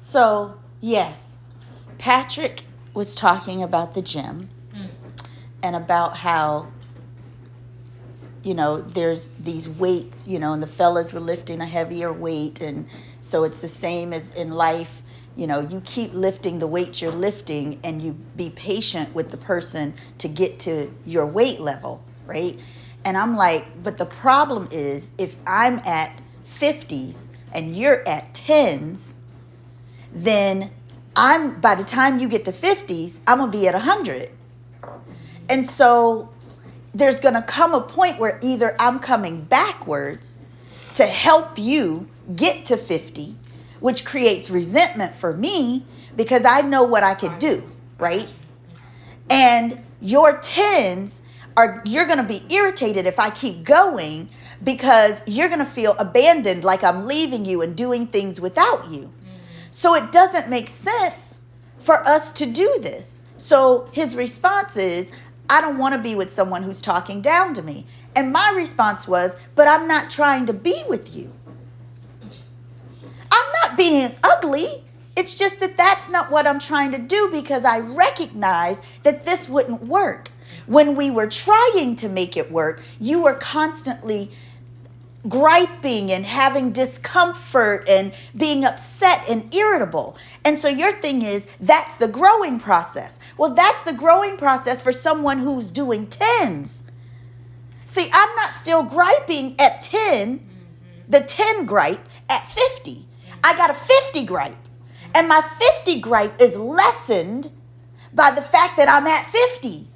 So, yes, Patrick was talking about the gym and about how, there's these weights, and the fellas were lifting a heavier weight. And so it's the same as in life. You keep lifting the weights you're lifting and you be patient with the person to get to your weight level, right? And I'm like, but the problem is if I'm at 50s and you're at 10s, then by the time you get to 50s, I'm going to be at 100. And so there's going to come a point where either I'm coming backwards to help you get to 50, which creates resentment for me because I know what I could do, right? And your 10s you're going to be irritated if I keep going because you're going to feel abandoned, like I'm leaving you and doing things without you. So it doesn't make sense for us to do this. So his response is, I don't want to be with someone who's talking down to me. And my response was, but I'm not trying to be with you. I'm not being ugly. It's just that that's not what I'm trying to do because I recognize that this wouldn't work. When we were trying to make it work, you were constantly griping and having discomfort and being upset and irritable. And so your thing is, that's the growing process. Well, that's the growing process for someone who's doing 10s. See, I'm not still griping at 10, the 10 gripe at 50. I got a 50 gripe. And my 50 gripe is lessened by the fact that I'm at 50.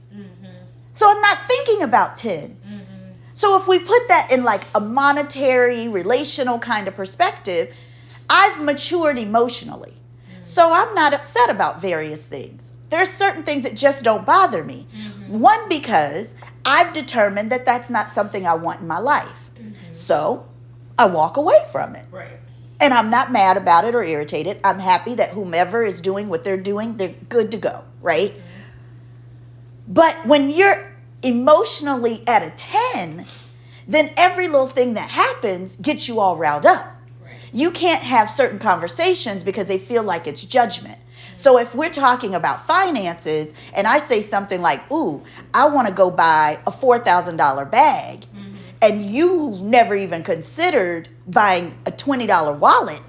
So I'm not thinking about 10. So if we put that in like a monetary, relational kind of perspective, I've matured emotionally. So I'm not upset about various things. There's certain things that just don't bother me. One, because I've determined that that's not something I want in my life. So I walk away from it. Right. And I'm not mad about it or irritated. I'm happy that whomever is doing what they're doing, they're good to go, right? But when you're emotionally at a 10, then every little thing that happens gets you all riled up. Right. You can't have certain conversations because they feel like it's judgment. So if we're talking about finances and I say something like, ooh, I want to go buy a $4,000 bag, and you never even considered buying a $20 wallet,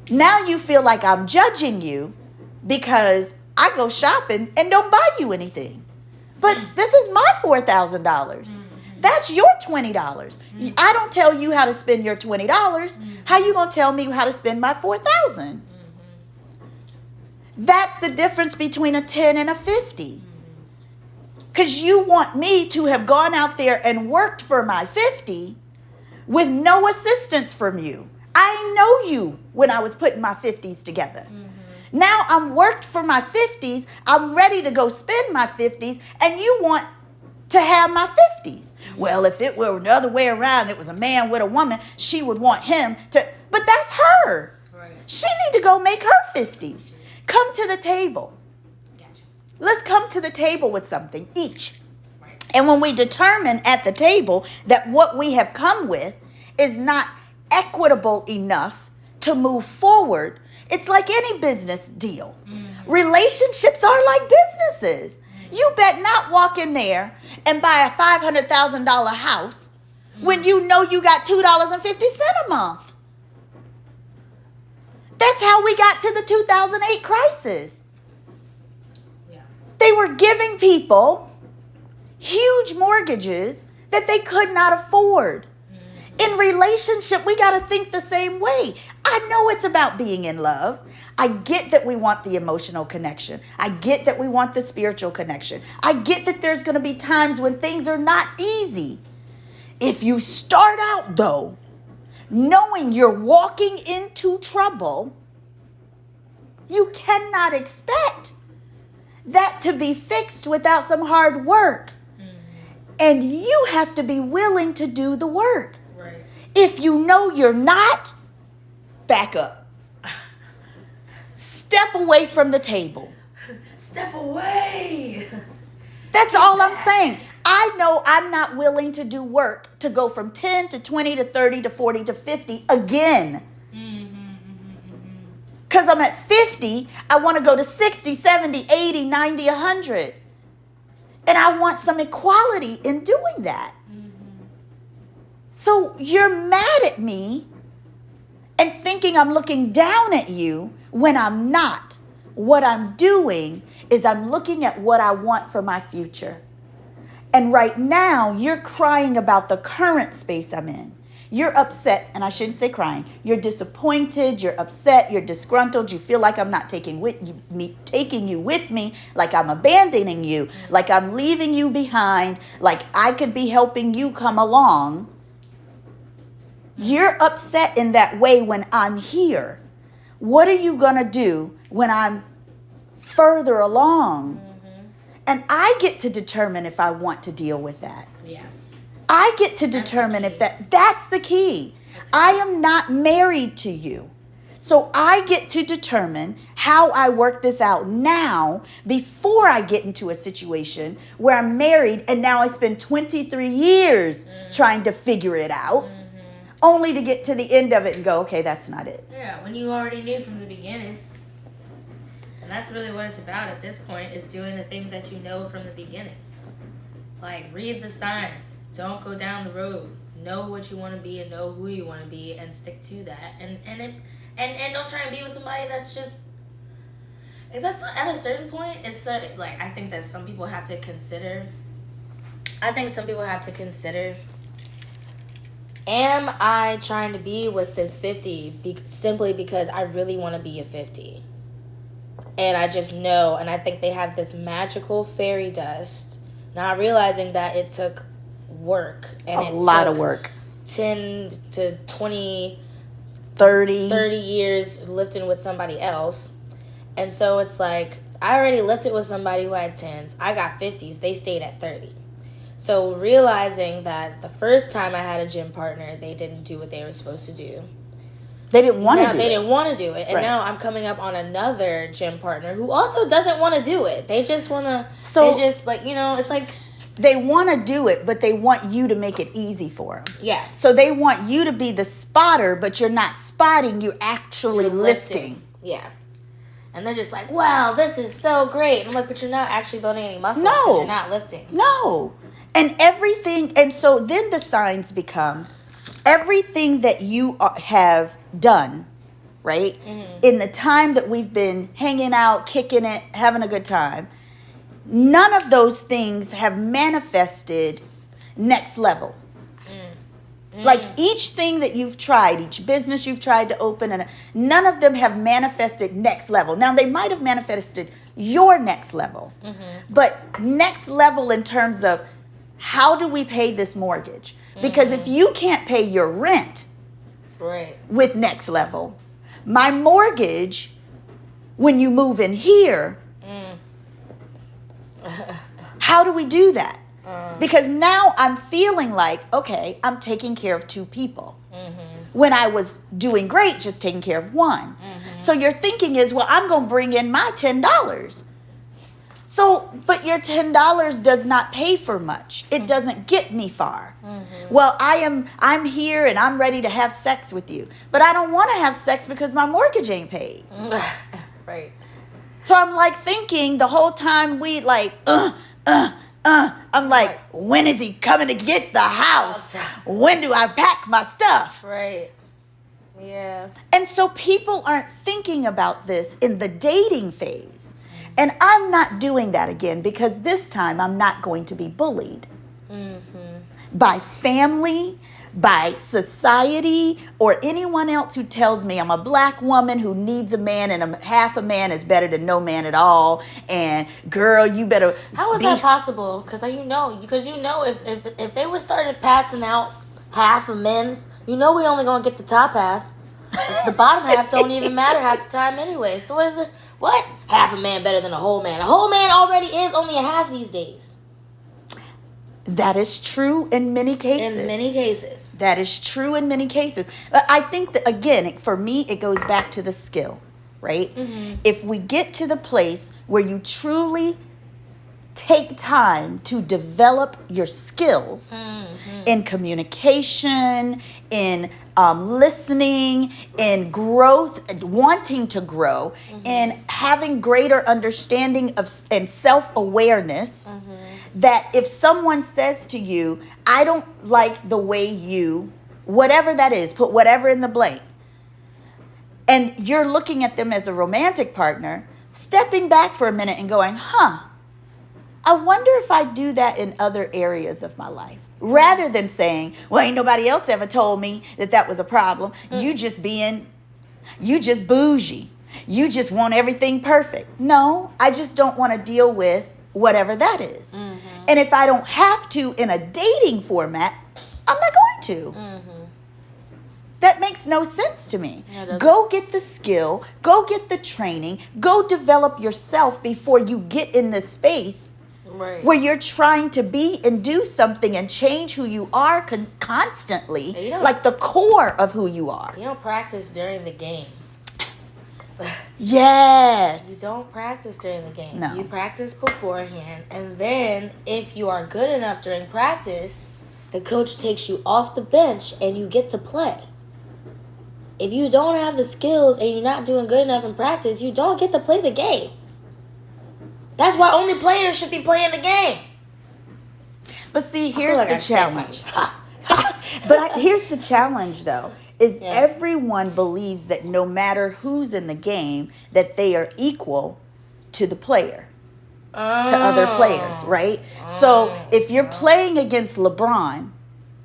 now you feel like I'm judging you because I go shopping and don't buy you anything. But this is my $4,000. That's your $20. I don't tell you how to spend your $20. How you going to tell me how to spend my $4,000? That's the difference between a 10 and a 50. Because you want me to have gone out there and worked for my 50 with no assistance from you. I know you when I was putting my 50s together. Now I'm worked for my 50s. I'm ready to go spend my 50s. And you want to have my 50s. Well, if it were the other way around, it was a man with a woman, she would want him to. But that's her. Right. She need to go make her 50s. Come to the table. Gotcha. Let's come to the table with something each. Right. And when we determine at the table that what we have come with is not equitable enough to move forward, it's like any business deal. Relationships are like businesses. You bet not walk in there and buy a $500,000 house when you know you got $2.50 a month. That's how we got to the 2008 crisis. Yeah. They were giving people huge mortgages that they could not afford. In relationship, we got to think the same way. I know it's about being in love. I get that we want the emotional connection. I get that we want the spiritual connection. I get that there's going to be times when things are not easy. If you start out, though, knowing you're walking into trouble, you cannot expect that to be fixed without some hard work. And you have to be willing to do the work. If you know you're not, back up. Step away from the table. Step away. That's all I'm saying. I know I'm not willing to do work to go from 10 to 20 to 30 to 40 to 50 again. Because I'm at 50, I want to go to 60, 70, 80, 90, 100. And I want some equality in doing that. So you're mad at me and thinking I'm looking down at you when I'm not. What I'm doing is I'm looking at what I want for my future. And right now, you're crying about the current space I'm in. You're upset, and I shouldn't say crying. You're disappointed, you're upset, you're disgruntled. You feel like I'm not taking you with me, like I'm abandoning you, like I'm leaving you behind, like I could be helping you come along. You're upset in that way when I'm here. What are you going to do when I'm further along? And I get to determine if I want to deal with that. Yeah. I get to determine if that's the key. I am not married to you. So I get to determine how I work this out now before I get into a situation where I'm married and now I spend 23 years trying to figure it out, only to get to the end of it and go, okay, that's not it. Yeah, when you already knew from the beginning. And that's really what it's about at this point, is doing the things that you know from the beginning. Like, read the signs. Don't go down the road. Know what you want to be and know who you want to be and stick to that. And don't try and be with somebody that's just... Because that's, at a certain point, it's sort of, like, I think that some people have to consider... Am I trying to be with this 50 simply because I really want to be a 50? And I just know, and I think they have this magical fairy dust, not realizing that it took work. And a lot of work. 10 to 20, 30 years lifting with somebody else. And so it's like, I already lifted with somebody who had 10s. I got 50s. They stayed at 30. So realizing that the first time I had a gym partner, they didn't do what they were supposed to do. They didn't want to do it. They didn't want to do it. And right. Now I'm coming up on another gym partner who also doesn't want to do it. They just want to, it's like... They want to do it, but they want you to make it easy for them. Yeah. So they want you to be the spotter, but you're not spotting, you're actually lifting. Yeah. And they're just like, wow, this is so great. And I'm like, but you're not actually building any muscle. No. Because you're not lifting. No. And everything, and so then the signs become everything that you have done, right? Mm-hmm. In the time that we've been hanging out, kicking it, having a good time, none of those things have manifested next level. Like each thing that you've tried, each business you've tried to open, and none of them have manifested next level. Now, they might have manifested your next level, but next level in terms of how do we pay this mortgage? Because if you can't pay your rent with next level, my mortgage, when you move in here, how do we do that? Because now I'm feeling like, okay, I'm taking care of two people. When I was doing great, just taking care of one. So your thinking is, well, I'm going to bring in my $10. So, but your $10 does not pay for much. It doesn't get me far. Well, I'm here and I'm ready to have sex with you. But I don't want to have sex because my mortgage ain't paid. Right. So I'm like thinking the whole time we like, I'm like, when is he coming to get the house? When do I pack my stuff? Right. Yeah. And so people aren't thinking about this in the dating phase. And I'm not doing that again because this time I'm not going to be bullied by family, by society, or anyone else who tells me I'm a black woman who needs a man and half a man is better than no man at all. And girl, you better. How is that possible? Because you know if they were started passing out half of men's, we only gonna get the top half. The bottom half don't even matter half the time anyway. So what is it? What? Half a man better than a whole man. A whole man already is only a half these days. That is true in many cases. In many cases. That is true in many cases. But I think that, again, for me, it goes back to the skill, right? If we get to the place where you truly take time to develop your skills in communication, in listening, in growth, wanting to grow, in having greater understanding of and self-awareness, that if someone says to you, I don't like the way you, whatever that is, put whatever in the blank, and you're looking at them as a romantic partner, stepping back for a minute and going, I wonder if I do that in other areas of my life. Rather than saying, well, ain't nobody else ever told me that was a problem. You just bougie. You just want everything perfect. No, I just don't want to deal with whatever that is. And if I don't have to in a dating format, I'm not going to. That makes no sense to me. Go get the skill, go get the training, go develop yourself before you get in this space where you're trying to be and do something and change who you are constantly, like the core of who you are. You don't practice during the game. Yes. You don't practice during the game. No. You practice beforehand, and then if you are good enough during practice, the coach takes you off the bench and you get to play. If you don't have the skills and you're not doing good enough in practice, you don't get to play the game. That's why only players should be playing the game. But see, here's the challenge. Here's the challenge, though, is everyone believes that no matter who's in the game, that they are equal to the player, to other players, right? So if you're playing against LeBron,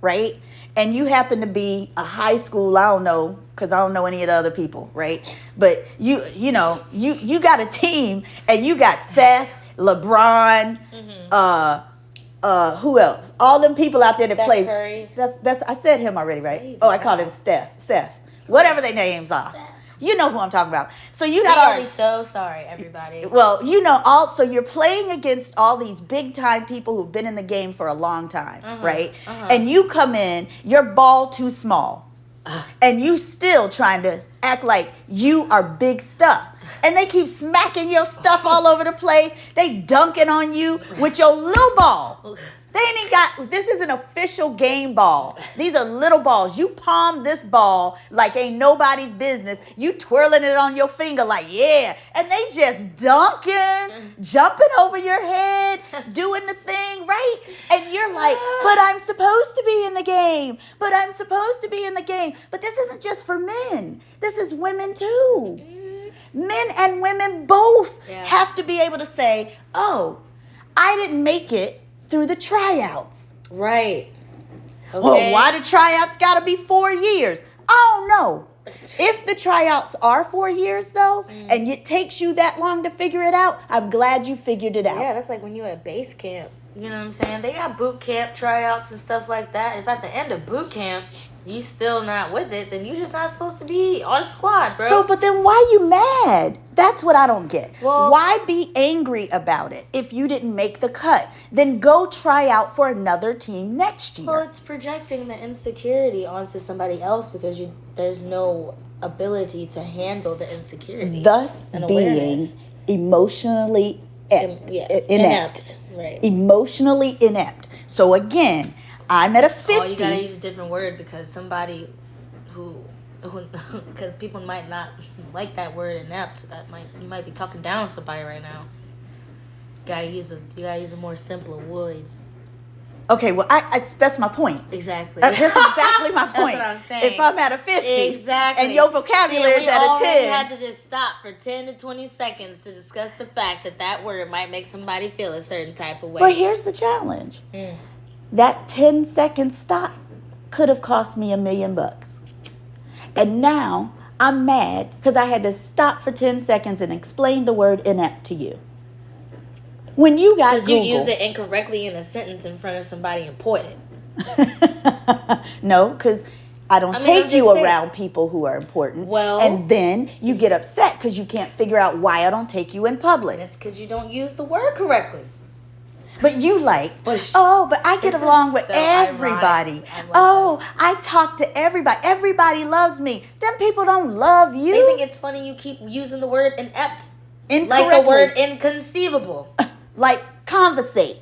right, and you happen to be a high school, I don't know, because I don't know any of the other people, right? But you got a team, and you got Seth, LeBron, who else? All them people out there that play. Curry. That's I said him already, right? Oh, I called him Seth, whatever their names are. You know who I'm talking about. So you got all these. So sorry, everybody. Well, so you're playing against all these big time people who've been in the game for a long time, right? And you come in, your ball too small, and you still trying to act like you are big stuff. And they keep smacking your stuff all over the place. They dunking on you with your little ball. This is an official game ball. These are little balls. You palm this ball like ain't nobody's business. You twirling it on your finger like, yeah. And they just dunking, jumping over your head, doing the thing, right? And you're like, but I'm supposed to be in the game. But this isn't just for men. This is women too. Men and women both have to be able to say, oh, I didn't make it through the tryouts. Right. Okay. Well, why the tryouts got to be 4 years? I don't know. If the tryouts are 4 years, though, and it takes you that long to figure it out, I'm glad you figured it out. Yeah, that's like when you at base camp. You know what I'm saying? They got boot camp tryouts and stuff like that. If at the end of boot camp, you still not with it, then you just not supposed to be on the squad, bro. So, but then why you mad? That's what I don't get. Well, why be angry about it if you didn't make the cut? Then go try out for another team next year. Well, it's projecting the insecurity onto somebody else because there's no ability to handle the insecurity. Thus being emotionally inept. Right. Emotionally inept. So again, I'm at a 50. Oh, you gotta use a different word because somebody because people might not like that word inept. You might be talking down on somebody right now. You gotta use a more simpler word. Okay, well, that's my point. Exactly. That's exactly my point. That's what I'm saying. If I'm at a 50, exactly, and your vocabulary is at a 10, we had to just stop for 10 to 20 seconds to discuss the fact that word might make somebody feel a certain type of way. But here's the challenge. That 10-second stop could have cost me $1 million. And now I'm mad because I had to stop for 10 seconds and explain the word inept to you. When you got Google. Because you use it incorrectly in a sentence in front of somebody important. No, because I don't take you around people who are important. Well, and then you get upset because you can't figure out why I don't take you in public. That's because you don't use the word correctly. But you but I get along with everybody. I talk to everybody. Everybody loves me. Them people don't love you. They think it's funny you keep using the word inept. Incorrectly. Like the word inconceivable. Like Conversate.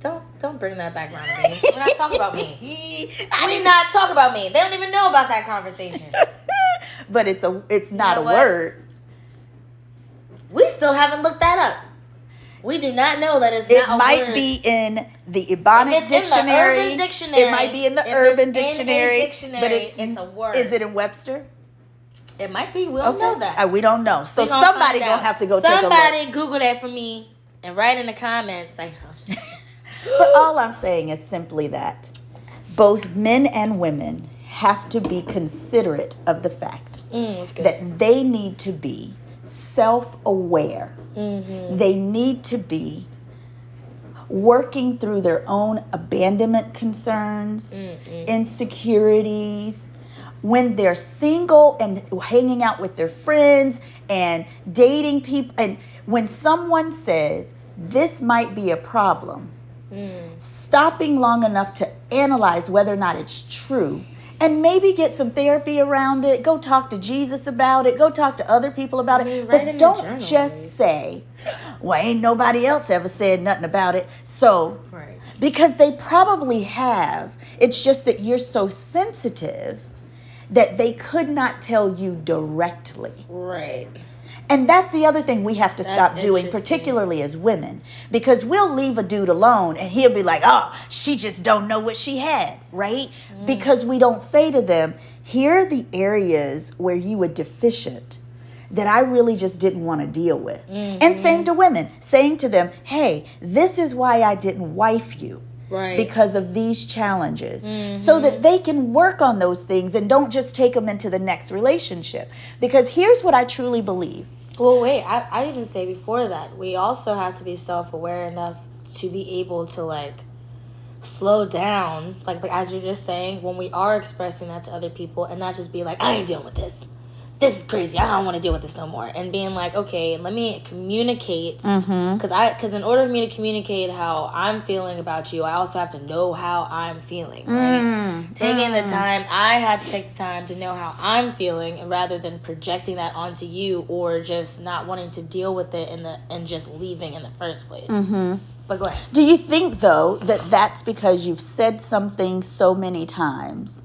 Don't bring that back around to me. We're not talking about me. We not talk about me. They don't even know about that conversation. But it's not a what? word. We still haven't looked that up. We do not know that it's not a word. It might be in the Ebonic dictionary. In the Urban Dictionary. It might be in the Urban Dictionary. But it's a word. Is it in Webster? It might be. We don't know that. We don't know. So somebody gonna have to go take a look. Somebody Google that for me and write in the comments. But all I'm saying is simply that both men and women have to be considerate of the fact that they need to be self-aware. Mm-hmm. They need to be working through their own abandonment concerns, insecurities. When they're single and hanging out with their friends and dating people, and when someone says, this might be a problem, stopping long enough to analyze whether or not it's true and maybe get some therapy around it, go talk to Jesus about it, go talk to other people about it, but don't just say, well, ain't nobody else ever said nothing about it. So, because they probably have, it's just that you're so sensitive that they could not tell you directly. Right. And that's the other thing we have to stop doing, particularly as women, because we'll leave a dude alone and he'll be like, oh, she just don't know what she had, right? Because we don't say to them, here are the areas where you were deficient that I really just didn't want to deal with. And same to women, saying to them, hey, this is why I didn't wife you. Right. Because of these challenges, so that they can work on those things and don't just take them into the next relationship. Because here's what I truly believe. Well, wait, I even say before that, we also have to be self-aware enough to be able to, slow down, like as you're just saying, when we are expressing that to other people and not just be like, I ain't dealing with this. This is crazy. I don't want to deal with this no more. And being like, okay, let me communicate. Because in order for me to communicate how I'm feeling about you, I also have to know how I'm feeling, right? Taking the time, I had to take the time to know how I'm feeling, and rather than projecting that onto you or just not wanting to deal with it and just leaving in the first place. But go ahead. Do you think, though, that that's because you've said something so many times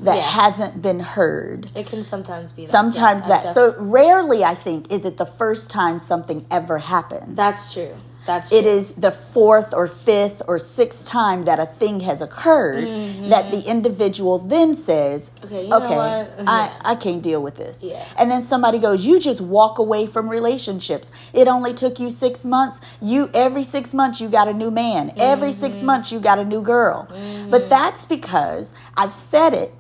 that hasn't been heard? It can sometimes be that. Sometimes so rarely, I think, is it the first time something ever happens. That's true. That's true. It is the fourth or fifth or sixth time that a thing has occurred that the individual then says, okay, I can't deal with this. Yeah. And then somebody goes, you just walk away from relationships. It only took you 6 months. Every 6 months you got a new man. Every 6 months you got a new girl. But that's because I've said it.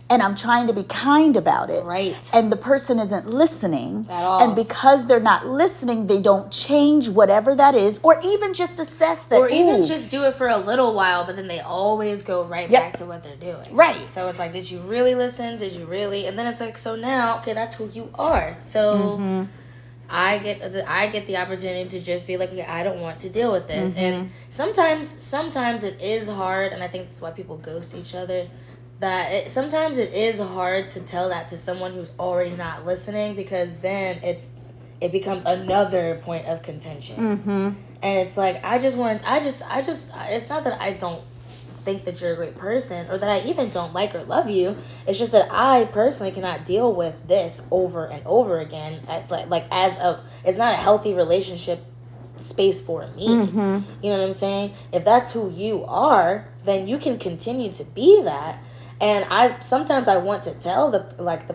And I'm trying to be kind about it. Right. And the person isn't listening. At all. And because they're not listening, they don't change whatever that is, or even just assess that. Or even just do it for a little while, but then they always go right back to what they're doing. Right. So it's like, did you really listen? Did you really? And then it's like, so now, okay, that's who you are. So I get the opportunity to just be like, okay, I don't want to deal with this. And sometimes it is hard, and I think that's why people ghost each other. Sometimes it is hard to tell that to someone who's already not listening, because then it becomes another point of contention. And it's like, it's not that I don't think that you're a great person or that I even don't like or love you. It's just that I personally cannot deal with this over and over again. It's it's not a healthy relationship space for me. You know what I'm saying? If that's who you are, then you can continue to be that. And sometimes I want to tell the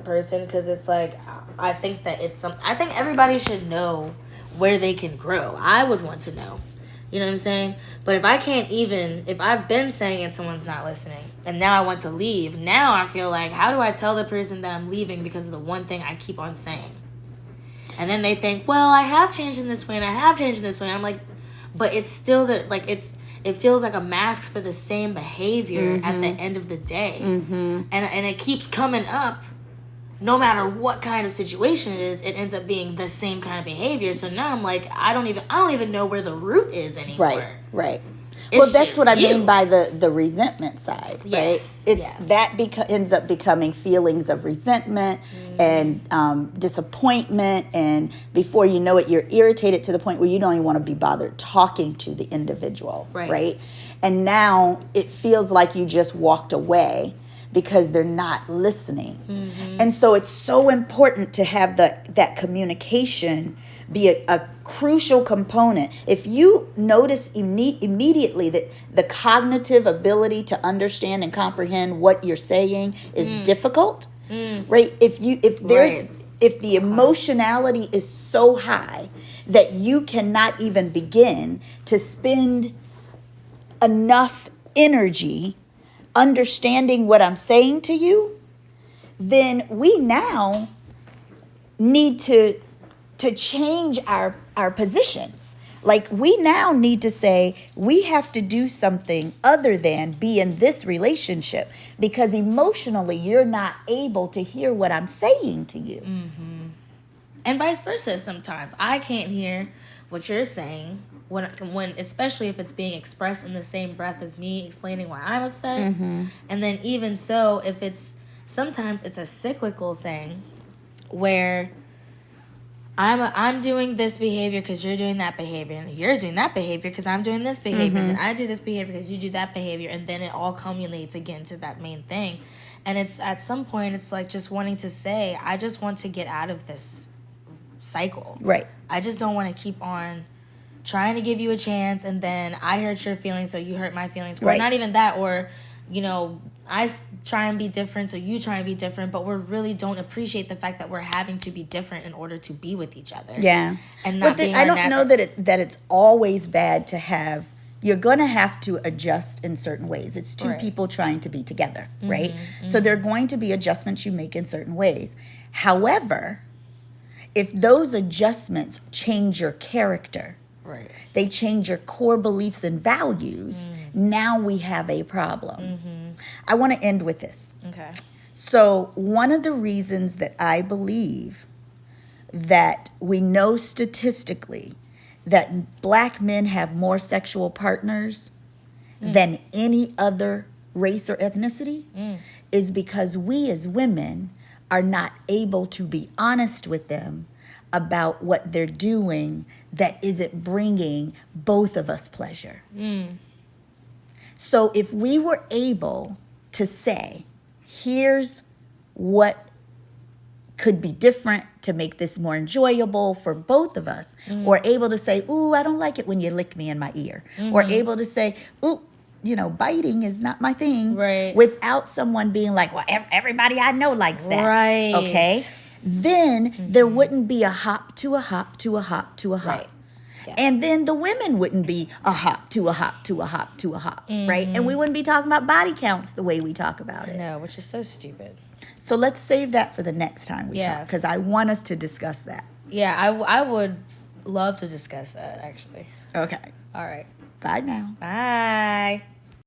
person, because it's like, I think that I think everybody should know where they can grow. I would want to know. You know what I'm saying? But if I've been saying it, someone's not listening, and now I want to leave, now I feel like, how do I tell the person that I'm leaving because of the one thing I keep on saying? And then they think, well, I have changed in this way and I have changed in this way. I'm like, but it's still it feels like a mask for the same behavior at the end of the day. And it keeps coming up no matter what kind of situation it is. It ends up being the same kind of behavior. So now I'm like, I don't even know where the root is anymore. Right. Well, that's what I mean by the resentment side, Yes. right? Ends up becoming feelings of resentment and disappointment, and before you know it, you're irritated to the point where you don't even want to be bothered talking to the individual, right? And now it feels like you just walked away because they're not listening. And so it's so important to have that communication be a crucial component. If you notice immediately that the cognitive ability to understand and comprehend what you're saying is difficult, right? If the emotionality is so high that you cannot even begin to spend enough energy understanding what I'm saying to you, then we now need to change our positions. Like, we now need to say we have to do something other than be in this relationship, because emotionally you're not able to hear what I'm saying to you. And vice versa. Sometimes I can't hear what you're saying when especially if it's being expressed in the same breath as me explaining why I'm upset. And then even so, if sometimes it's a cyclical thing where I'm doing this behavior because you're doing that behavior, and you're doing that behavior because I'm doing this behavior, and then I do this behavior because you do that behavior, and then it all culminates again to that main thing. And it's at some point, it's like just wanting to say, I just want to get out of this cycle. Right. I just don't want to keep on trying to give you a chance, and then I hurt your feelings, so you hurt my feelings. Or not even that, or, I try and be different, so you try and be different, but we really don't appreciate the fact that we're having to be different in order to be with each other. Yeah. And not I don't know that it's always bad to have. You're going to have to adjust in certain ways. It's two people trying to be together, right? So there are going to be adjustments you make in certain ways. However, if those adjustments change your character, they change your core beliefs and values, now we have a problem. I want to end with this. Okay. So one of the reasons that I believe that we know statistically that Black men have more sexual partners than any other race or ethnicity is because we as women are not able to be honest with them about what they're doing that isn't bringing both of us pleasure. So if we were able to say, here's what could be different to make this more enjoyable for both of us, or able to say, ooh, I don't like it when you lick me in my ear, or able to say, ooh, biting is not my thing, without someone being like, well, everybody I know likes that, okay? Then there wouldn't be a hop to a hop to a hop to a hop. Yeah. And then the women wouldn't be a hop to a hop to a hop to a hop, right? And we wouldn't be talking about body counts the way we talk about it. No, which is so stupid. So let's save that for the next time we talk, because I want us to discuss that. Yeah, I would love to discuss that, actually. Okay. All right. Bye now. Bye.